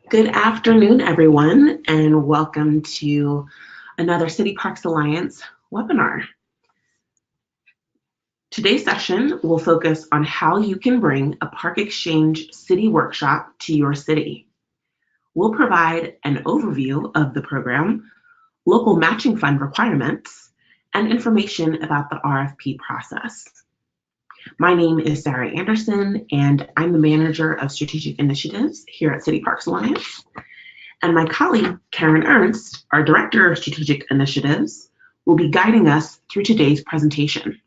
Good afternoon, everyone, and welcome to another City Parks Alliance webinar. Today's session will focus on how you can bring a ParkXChange city workshop to your city. We'll provide an overview of the program, local matching fund requirements, and information about the RFP process. My name is Sarah Anderson, and I'm the Manager of Strategic Initiatives here at City Parks Alliance. And my colleague, Karen Ernst, our Director of Strategic Initiatives, will be guiding us through today's presentation.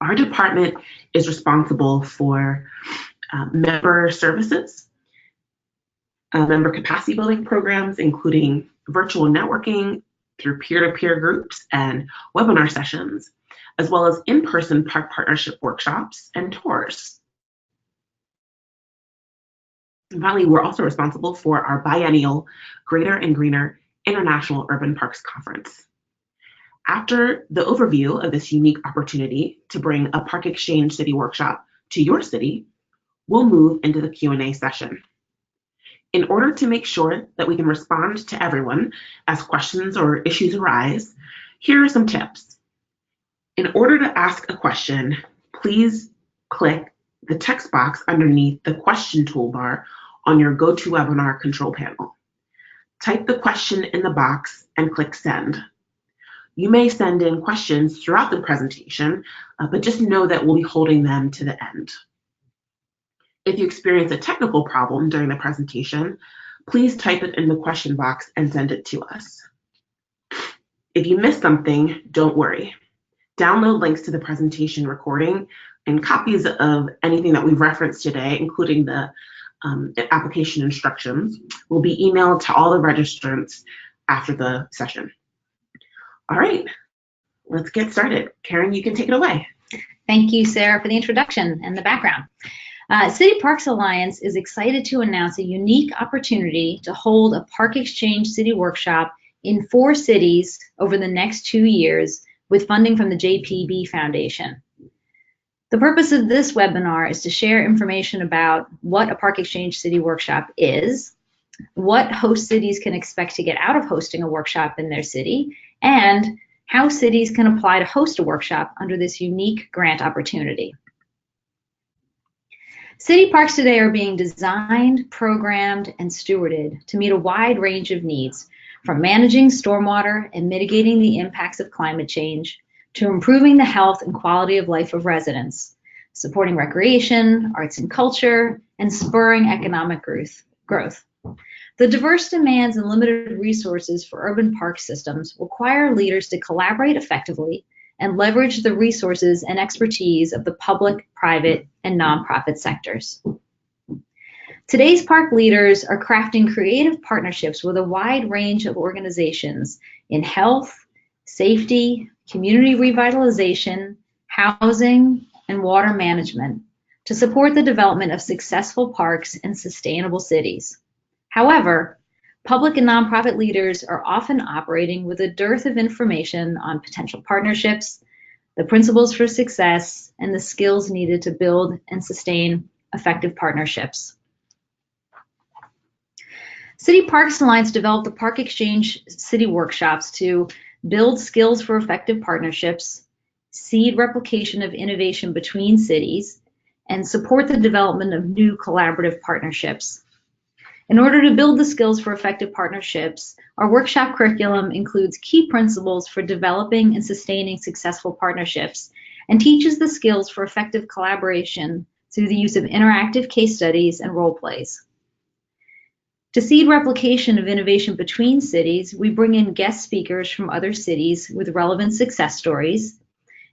Our department is responsible for member services, member capacity building programs, including virtual networking through peer-to-peer groups and webinar sessions, as well as in-person park partnership workshops and tours. And finally, we're also responsible for our biennial Greater and Greener International Urban Parks Conference. After the overview of this unique opportunity to bring a ParkXChange city workshop to your city, we'll move into the Q&A session. In order to make sure that we can respond to everyone as questions or issues arise, here are some tips. In order to ask a question, please click the text box underneath the question toolbar on your GoToWebinar control panel. Type the question in the box and click send. You may send in questions throughout the presentation, but just know that we'll be holding them to the end. If you experience a technical problem during the presentation, please type it in the question box and send it to us. If you missed something, don't worry. Download links to the presentation recording and copies of anything that we've referenced today, including the application instructions, will be emailed to all the registrants after the session. All right, let's get started. Karen, you can take it away. Thank you, Sarah, for the introduction and the background. City Parks Alliance is excited to announce a unique opportunity to hold a ParkXChange city workshop in 4 cities over the next 2 years with funding from the JPB Foundation. The purpose of this webinar is to share information about what a ParkXChange city workshop is, what host cities can expect to get out of hosting a workshop in their city, and how cities can apply to host a workshop under this unique grant opportunity. City parks today are being designed, programmed, and stewarded to meet a wide range of needs, from managing stormwater and mitigating the impacts of climate change, to improving the health and quality of life of residents, supporting recreation, arts and culture, and spurring economic growth. The diverse demands and limited resources for urban park systems require leaders to collaborate effectively and leverage the resources and expertise of the public, private, and nonprofit sectors. Today's park leaders are crafting creative partnerships with a wide range of organizations in health, safety, community revitalization, housing, and water management to support the development of successful parks and sustainable cities. However, public and nonprofit leaders are often operating with a dearth of information on potential partnerships, the principles for success, and the skills needed to build and sustain effective partnerships. City Parks Alliance developed the ParkXChange city workshops to build skills for effective partnerships, seed replication of innovation between cities, and support the development of new collaborative partnerships. In order to build the skills for effective partnerships, our workshop curriculum includes key principles for developing and sustaining successful partnerships and teaches the skills for effective collaboration through the use of interactive case studies and role plays. To seed replication of innovation between cities, we bring in guest speakers from other cities with relevant success stories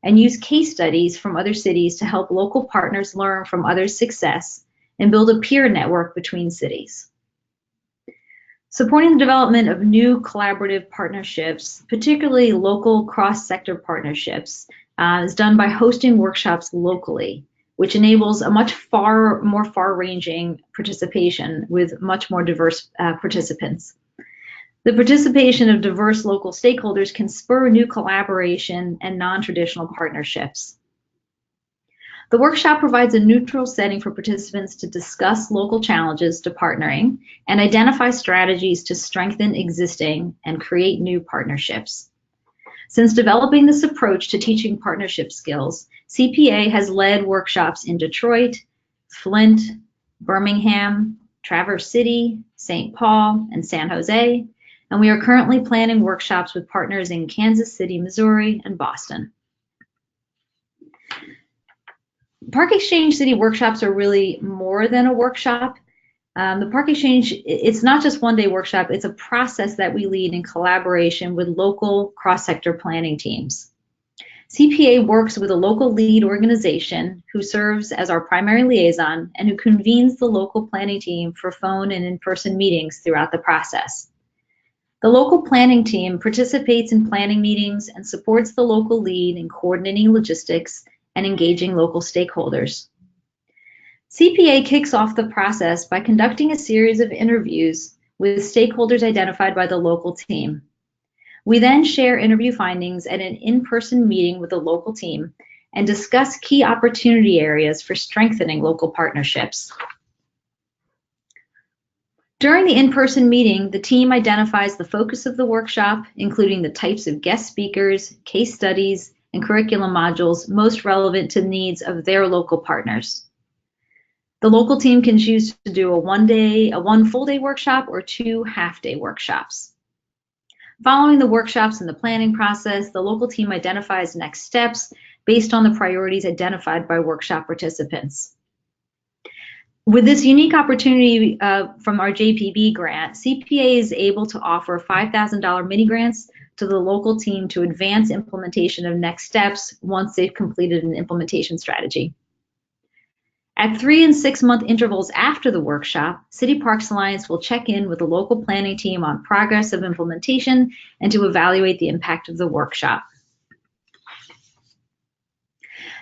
and use case studies from other cities to help local partners learn from others' success and build a peer network between cities. Supporting the development of new collaborative partnerships, particularly local cross-sector partnerships, is done by hosting workshops locally, which enables a much more far-ranging participation with much more diverse participants. The participation of diverse local stakeholders can spur new collaboration and non-traditional partnerships. The workshop provides a neutral setting for participants to discuss local challenges to partnering and identify strategies to strengthen existing and create new partnerships. Since developing this approach to teaching partnership skills, CPA has led workshops in Detroit, Flint, Birmingham, Traverse City, St. Paul, and San Jose, and we are currently planning workshops with partners in Kansas City, Missouri, and Boston. ParkXChange City workshops are really more than a workshop. The ParkXChange, it's not just one-day workshop, it's a process that we lead in collaboration with local cross-sector planning teams. CPA works with a local lead organization who serves as our primary liaison and who convenes the local planning team for phone and in-person meetings throughout the process. The local planning team participates in planning meetings and supports the local lead in coordinating logistics and engaging local stakeholders. CPA kicks off the process by conducting a series of interviews with stakeholders identified by the local team. We then share interview findings at an in-person meeting with the local team and discuss key opportunity areas for strengthening local partnerships. During the in-person meeting, the team identifies the focus of the workshop, including the types of guest speakers, case studies, and curriculum modules most relevant to the needs of their local partners. The local team can choose to do a one full-day workshop or 2 half-day workshops. Following the workshops and the planning process, the local team identifies next steps based on the priorities identified by workshop participants. With this unique opportunity from our JPB grant, CPA is able to offer $5,000 mini grants to the local team to advance implementation of next steps once they've completed an implementation strategy. At 3- and 6-month intervals after the workshop, City Parks Alliance will check in with the local planning team on progress of implementation and to evaluate the impact of the workshop.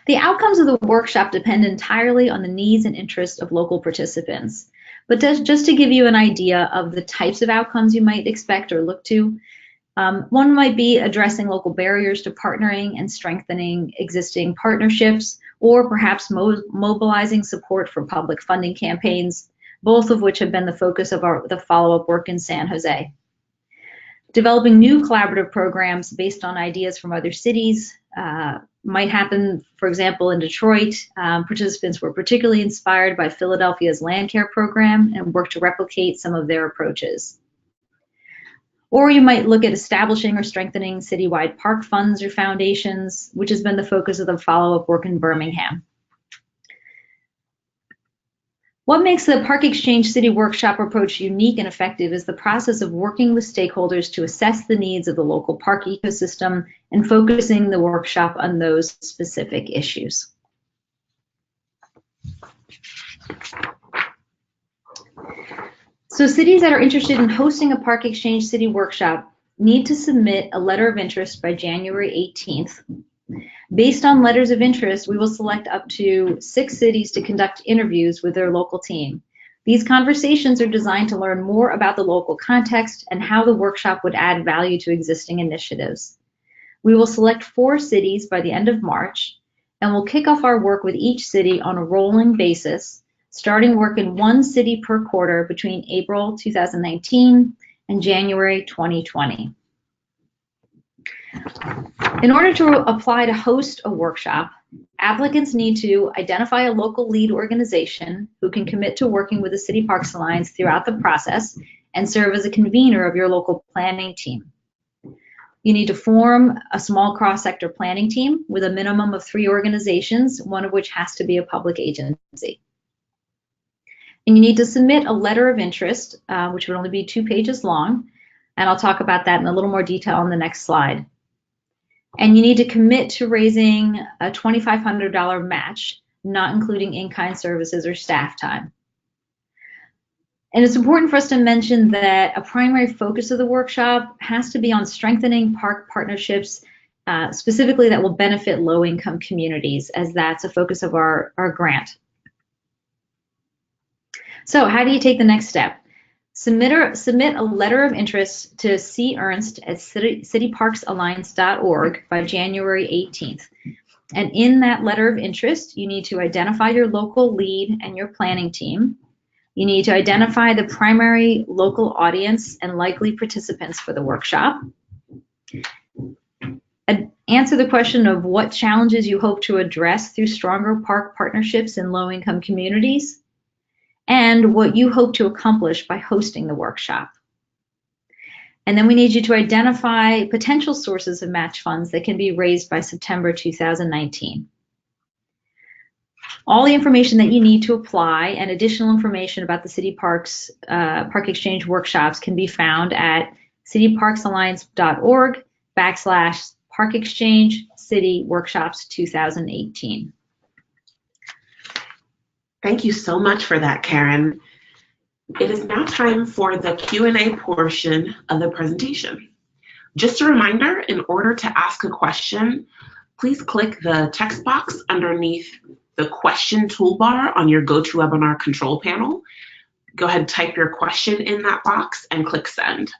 The outcomes of the workshop depend entirely on the needs and interests of local participants. But just to give you an idea of the types of outcomes you might expect or look to, one might be addressing local barriers to partnering and strengthening existing partnerships, or perhaps mobilizing support for public funding campaigns, both of which have been the focus of the follow-up work in San Jose. Developing new collaborative programs based on ideas from other cities might happen, for example, in Detroit. Participants were particularly inspired by Philadelphia's land care program and worked to replicate some of their approaches. Or you might look at establishing or strengthening citywide park funds or foundations, which has been the focus of the follow-up work in Birmingham. What makes the ParkXChange City Workshop approach unique and effective is the process of working with stakeholders to assess the needs of the local park ecosystem and focusing the workshop on those specific issues. So cities that are interested in hosting a ParkXChange City Workshop need to submit a letter of interest by January 18th. Based on letters of interest, we will select up to 6 cities to conduct interviews with their local team. These conversations are designed to learn more about the local context and how the workshop would add value to existing initiatives. We will select 4 cities by the end of March, and we'll kick off our work with each city on a rolling basis, starting work in 1 city per quarter between April 2019 and January 2020. In order to apply to host a workshop, applicants need to identify a local lead organization who can commit to working with the City Parks Alliance throughout the process and serve as a convener of your local planning team. You need to form a small cross-sector planning team with a minimum of 3 organizations, one of which has to be a public agency. And you need to submit a letter of interest, which would only be 2 pages long, and I'll talk about that in a little more detail on the next slide. And you need to commit to raising a $2,500 match, not including in-kind services or staff time. And it's important for us to mention that a primary focus of the workshop has to be on strengthening park partnerships, specifically that will benefit low-income communities, as that's a focus of our grant. So how do you take the next step? Submit a letter of interest to C. Ernst at cityparksalliance.org by January 18th. And in that letter of interest, you need to identify your local lead and your planning team. You need to identify the primary local audience and likely participants for the workshop. Answer the question of what challenges you hope to address through stronger park partnerships in low-income communities, and what you hope to accomplish by hosting the workshop. And then we need you to identify potential sources of match funds that can be raised by September 2019. All the information that you need to apply and additional information about the City Parks ParkXChange workshops can be found at cityparksalliance.org/ParkXChange City Workshops 2018. Thank you so much for that, Karen. It is now time for the Q&A portion of the presentation. Just a reminder, in order to ask a question, please click the text box underneath the question toolbar on your GoToWebinar control panel. Go ahead and type your question in that box and click send.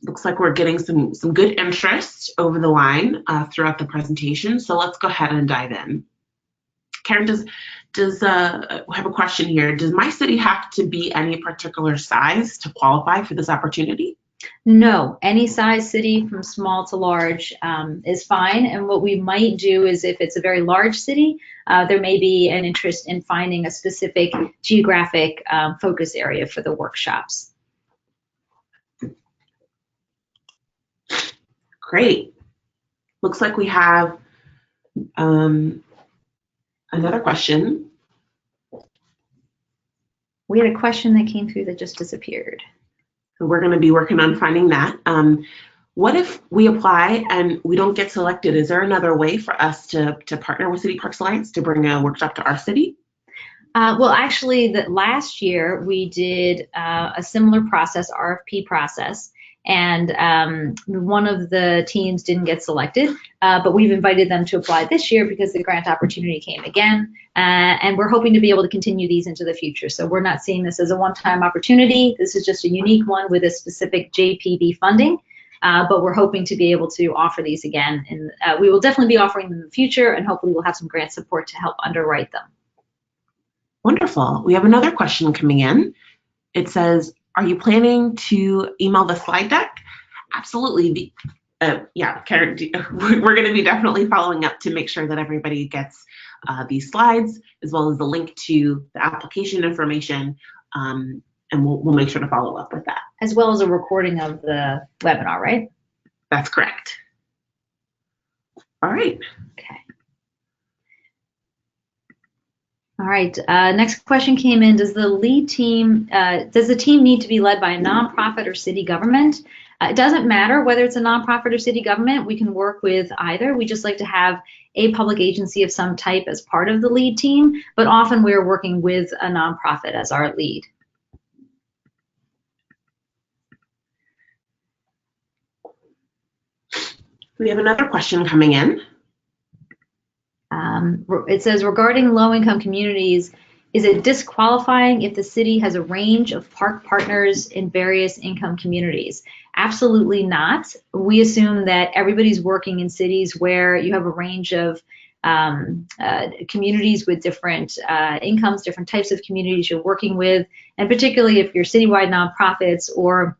Looks like we're getting some good interest over the line throughout the presentation, so let's go ahead and dive in. Karen, we have a question here. Does my city have to be any particular size to qualify for this opportunity? No, any size city from small to large is fine. And what we might do is, if it's a very large city, there may be an interest in finding a specific geographic focus area for the workshops. Great. Looks like we have another question. We had a question that came through that just disappeared. So we're going to be working on finding that. What if we apply and we don't get selected? Is there another way for us to partner with City Parks Alliance to bring a workshop to our city? Well, actually, last year we did a similar process, RFP process, and one of the teams didn't get selected, but we've invited them to apply this year because the grant opportunity came again, and we're hoping to be able to continue these into the future. So we're not seeing this as a one-time opportunity. This is just a unique one with a specific JPB funding, but we're hoping to be able to offer these again, and we will definitely be offering them in the future, and hopefully we'll have some grant support to help underwrite them. Wonderful. We have another question coming in. It says, are you planning to email the slide deck? Absolutely. Yeah, Karen, we're going to be definitely following up to make sure that everybody gets these slides, as well as the link to the application information, and we'll make sure to follow up with that. As well as a recording of the webinar, right? That's correct. All right. Okay. All right, next question came in. Does the team need to be led by a nonprofit or city government? It doesn't matter whether it's a nonprofit or city government. We can work with either. We just like to have a public agency of some type as part of the lead team, but often we're working with a nonprofit as our lead. We have another question coming in. It says, regarding low-income communities, is it disqualifying if the city has a range of park partners in various income communities? Absolutely not. We assume that everybody's working in cities where you have a range of communities with different incomes, different types of communities you're working with, and particularly if you're citywide nonprofits or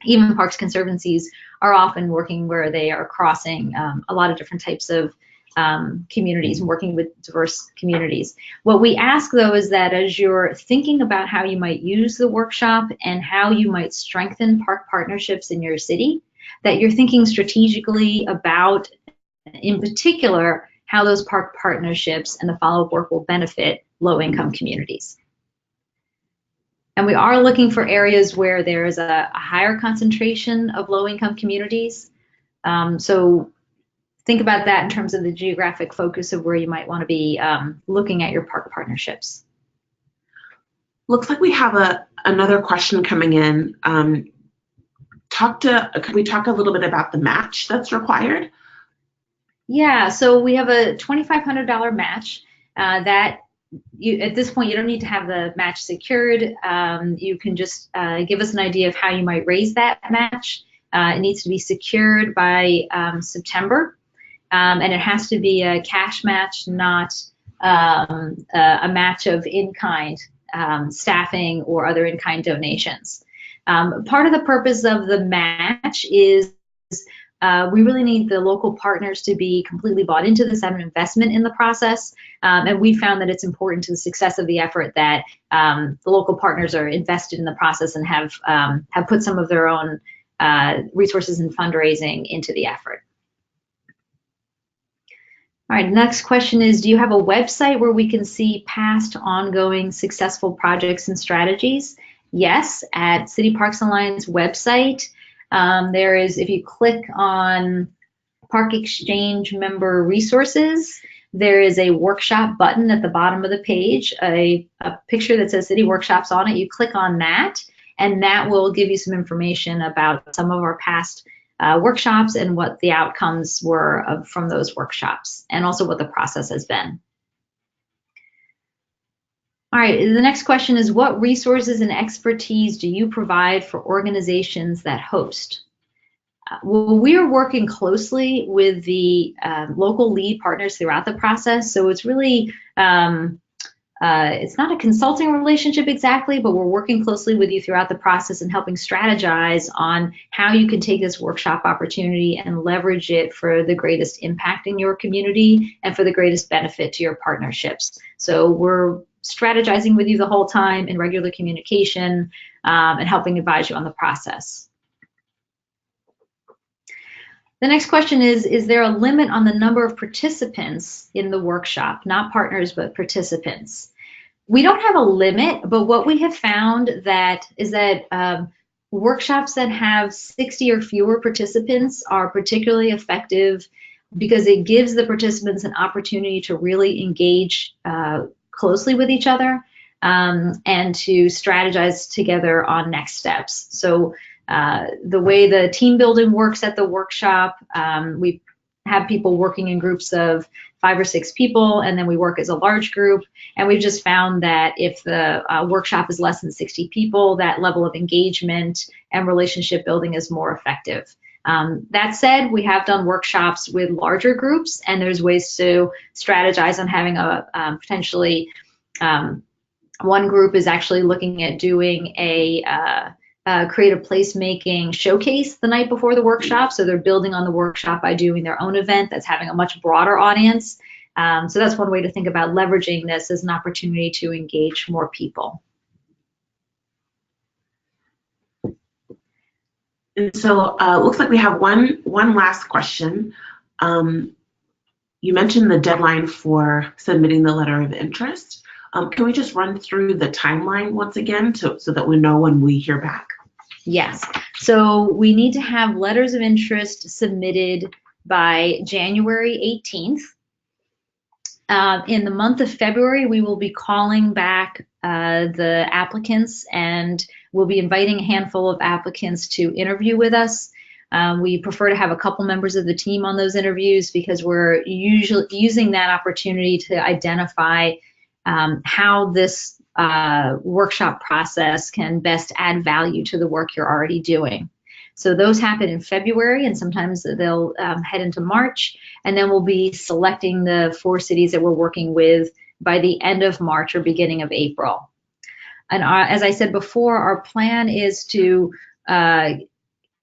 even parks conservancies are often working where they are crossing a lot of different types of communities and working with diverse communities. What we ask, though, is that as you're thinking about how you might use the workshop and how you might strengthen park partnerships in your city, that you're thinking strategically about, in particular, how those park partnerships and the follow-up work will benefit low-income communities. And we are looking for areas where there is a higher concentration of low-income communities. So think about that in terms of the geographic focus of where you might want to be looking at your park partnerships. Looks like we have another question coming in. Can we talk a little bit about the match that's required? Yeah, so we have a $2,500 match that at this point you don't need to have the match secured. You can just give us an idea of how you might raise that match. It needs to be secured by September. and it has to be a cash match, not a match of in-kind staffing or other in-kind donations. Part of the purpose of the match is we really need the local partners to be completely bought into this, have an investment in the process, and we found that it's important to the success of the effort that the local partners are invested in the process and have put some of their own resources and fundraising into the effort. All right, next question is, do you have a website where we can see past ongoing successful projects and strategies? Yes, at City Parks Alliance website, there is, if you click on ParkXChange member resources, there is a workshop button at the bottom of the page, a picture that says City Workshops on it. You click on that, and that will give you some information about some of our past workshops and what the outcomes were from those workshops, and also what the process has been. All right, the next question is, what resources and expertise do you provide for organizations that host? Well, we are working closely with the local lead partners throughout the process, so it's really it's not a consulting relationship exactly, but we're working closely with you throughout the process and helping strategize on how you can take this workshop opportunity and leverage it for the greatest impact in your community and for the greatest benefit to your partnerships. So we're strategizing with you the whole time in regular communication and helping advise you on the process. The next question is there a limit on the number of participants in the workshop? Not partners, but participants. We don't have a limit, but what we have found is that workshops that have 60 or fewer participants are particularly effective because it gives the participants an opportunity to really engage closely with each other and to strategize together on next steps. So the way the team building works at the workshop, we have people working in groups of 5 or 6 people, and then we work as a large group. And we've just found that if the workshop is less than 60 people, that level of engagement and relationship building is more effective. That said, we have done workshops with larger groups, and there's ways to strategize on having a potentially one group is actually looking at doing a creative placemaking showcase the night before the workshop. So they're building on the workshop by doing their own event that's having a much broader audience. So that's one way to think about leveraging this as an opportunity to engage more people. And so looks like we have one last question. You mentioned the deadline for submitting the letter of interest. Can we just run through the timeline once again so that we know when we hear back? Yes. So we need to have letters of interest submitted by January 18th. In the month of February, we will be calling back the applicants, and we'll be inviting a handful of applicants to interview with us. We prefer to have a couple members of the team on those interviews because we're usually using that opportunity to identify how this workshop process can best add value to the work you're already doing. So those happen in February, and sometimes they'll head into March, and then we'll be selecting the 4 cities that we're working with by the end of March or beginning of April. And as I said before, our plan is to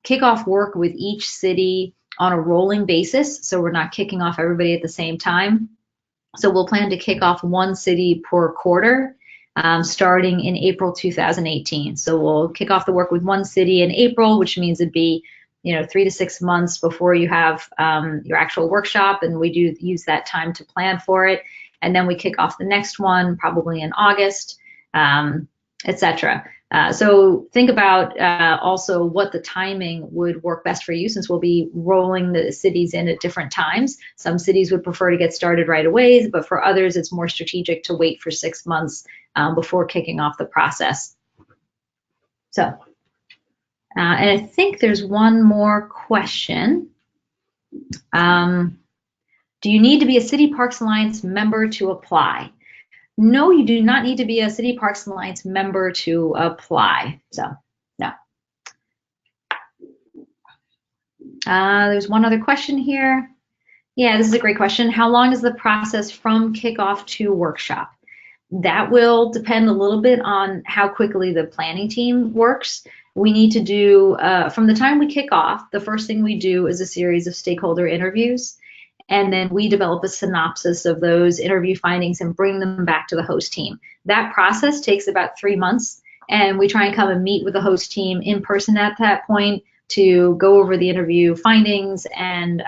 kick off work with each city on a rolling basis, so we're not kicking off everybody at the same time. So we'll plan to kick off 1 city per quarter, starting in April 2018. So we'll kick off the work with 1 city in April, which means it'd be 3 to 6 months before you have your actual workshop, and we do use that time to plan for it. And then we kick off the next one probably in August, etc. So think about also what the timing would work best for you, since we'll be rolling the cities in at different times. Some cities would prefer to get started right away, but for others, it's more strategic to wait for 6 months before kicking off the process. So, and I think there's one more question. Do you need to be a City Parks Alliance member to apply? No, you do not need to be a City Parks Alliance member to apply. So, no. There's one other question here. Yeah, this is a great question. How long is the process from kickoff to workshop? That will depend a little bit on how quickly the planning team works. We need to do, from the time we kick off, the first thing we do is a series of stakeholder interviews. And then we develop a synopsis of those interview findings and bring them back to the host team. That process takes about 3 months, and we try and come and meet with the host team in person at that point to go over the interview findings and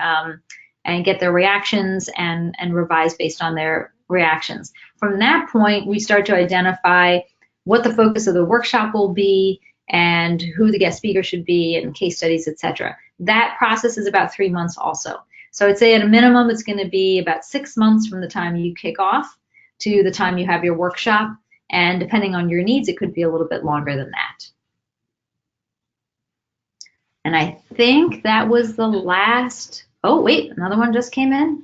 get their reactions and revise based on their reactions. From that point, we start to identify what the focus of the workshop will be and who the guest speaker should be and case studies, etc. That process is about 3 months also. So I'd say at a minimum, it's going to be about 6 months from the time you kick off to the time you have your workshop. And depending on your needs, it could be a little bit longer than that. And I think that was the last. Oh, wait, another one just came in.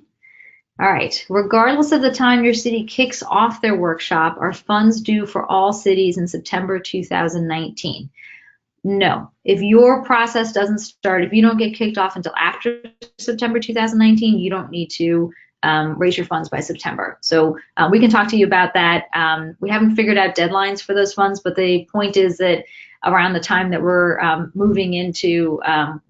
All right. Regardless of the time your city kicks off their workshop, are funds due for all cities in September 2019? No. If your process doesn't start, if you don't get kicked off until after September 2019, you don't need to raise your funds by September. So we can talk to you about that. We haven't figured out deadlines for those funds, but the point is that around the time that we're moving into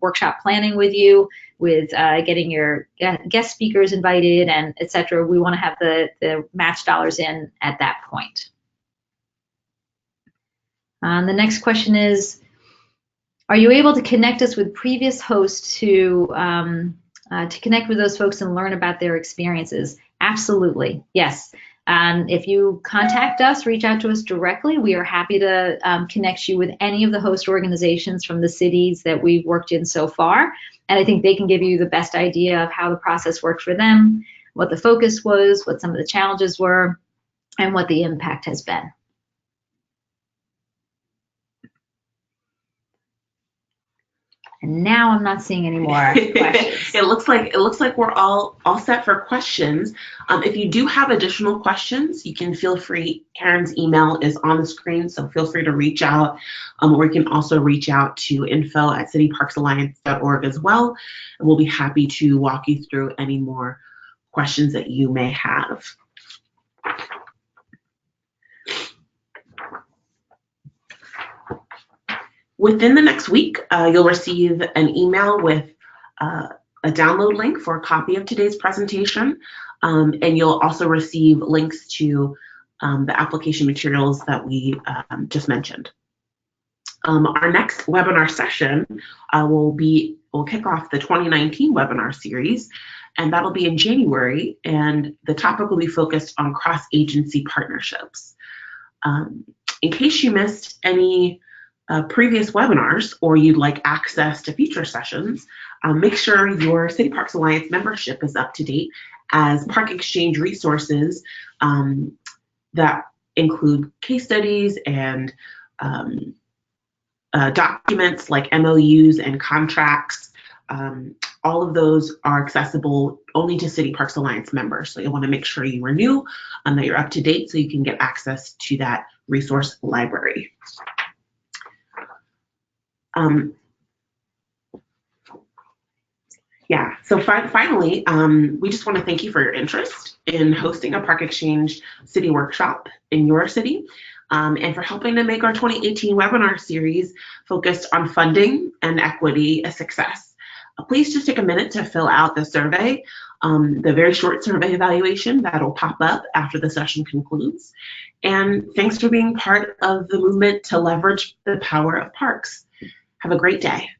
workshop planning with you, with getting your guest speakers invited and et cetera, we want to have the match dollars in at that point. The next question is, are you able to connect us with previous hosts to connect with those folks and learn about their experiences? Absolutely, yes. If you contact us, reach out to us directly, we are happy to connect you with any of the host organizations from the cities that we've worked in so far. And I think they can give you the best idea of how the process worked for them, what the focus was, what some of the challenges were, and what the impact has been. And now I'm not seeing any more questions. It looks like we're all set for questions. If you do have additional questions, you can feel free. Karen's email is on the screen, so feel free to reach out. Or you can also reach out to info@cityparksalliance.org as well, and we'll be happy to walk you through any more questions that you may have. Within the next week, you'll receive an email with a download link for a copy of today's presentation, and you'll also receive links to the application materials that we just mentioned. Our next webinar session will kick off the 2019 webinar series, and that'll be in January, and the topic will be focused on cross-agency partnerships. In case you missed any previous webinars or you'd like access to future sessions, make sure your City Parks Alliance membership is up to date, as ParkXChange resources that include case studies and documents like MOUs and contracts, all of those are accessible only to City Parks Alliance members. So you'll want to make sure you renew, that you're up to date so you can get access to that resource library. Yeah, so finally, we just want to thank you for your interest in hosting a ParkXChange City Workshop in your city, and for helping to make our 2018 webinar series focused on funding and equity a success. Please just take a minute to fill out the survey, the very short survey evaluation that'll pop up after the session concludes. And thanks for being part of the movement to leverage the power of parks. Have a great day.